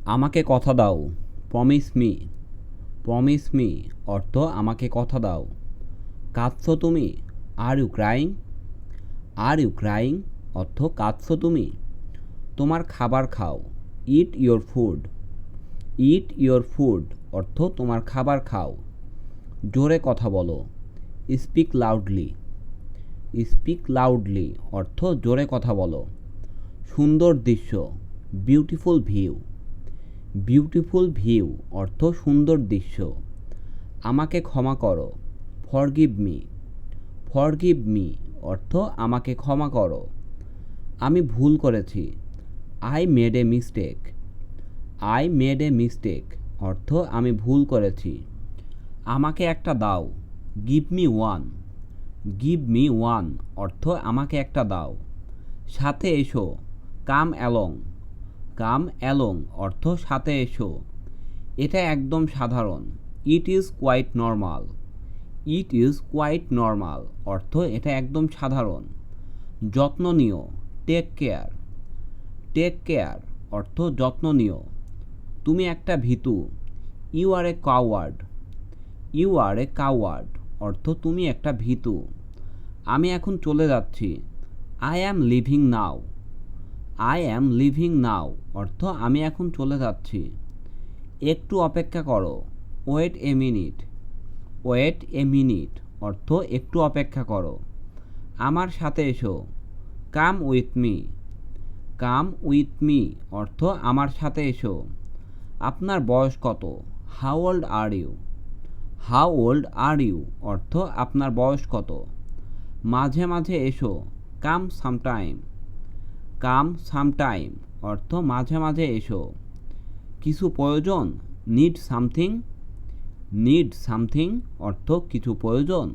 আমাকে কথা দাও, প্রমিস মি। প্রমিস মি অর্থ আমাকে কথা দাও। কাঁদছো তুমি, are you crying. Are you crying অর্থ কাঁদছো তুমি। তোমার খাবার খাও, eat your food. Eat your food অর্থ তোমার খাবার খাও। জোরে কথা বলো, স্পিক লাউডলি। স্পিক লাউডলি অর্থ জোরে কথা বলো। সুন্দর দৃশ্য, বিউটিফুল ভিউ। বিউটিফুল ভিউ অর্থ সুন্দর দৃশ্য। আমাকে ক্ষমা করো, ফরগিভ মি। ফরগিভ মি অর্থ আমাকে ক্ষমা করো। আমি ভুল করেছি, I made a mistake. I made a mistake অর্থ আমি ভুল করেছি। আমাকে একটা দাও, give me one. Give me one অর্থ আমাকে একটা দাও। সাথে এসো, কাম অ্যালং। কাম অ্যালং অর্থ সাথে এসো। এটা একদম সাধারণ, it is quite normal. It is quite normal অর্থ এটা একদম সাধারণ। যত্ন নিও, টেক কেয়ার। টেক কেয়ার অর্থ যত্ন নিও। তুমি একটা ভীতু, you are a coward. You are a coward অর্থ তুমি একটা ভীতু। আমি এখন চলে যাচ্ছি, I am leaving now. I am leaving now অর্থ আমি এখন চলে যাচ্ছি। একটু অপেক্ষা করো, wait a minute. Wait a minute অর্থ একটু অপেক্ষা করো। আমার সাথে এসো, come with me. Come with me অর্থ আমার সাথে এসো। আপনার বয়স কত, how old are you. How old are you অর্থ আপনার বয়স কত। মাঝে মাঝে এসো, কাম সামটাইম। কাম সামটাইম অর্থ মাঝে মাঝে এসো। কিছু প্রয়োজন, নিড সামথিং। নিড সামথিং অর্থ কিছু প্রয়োজন।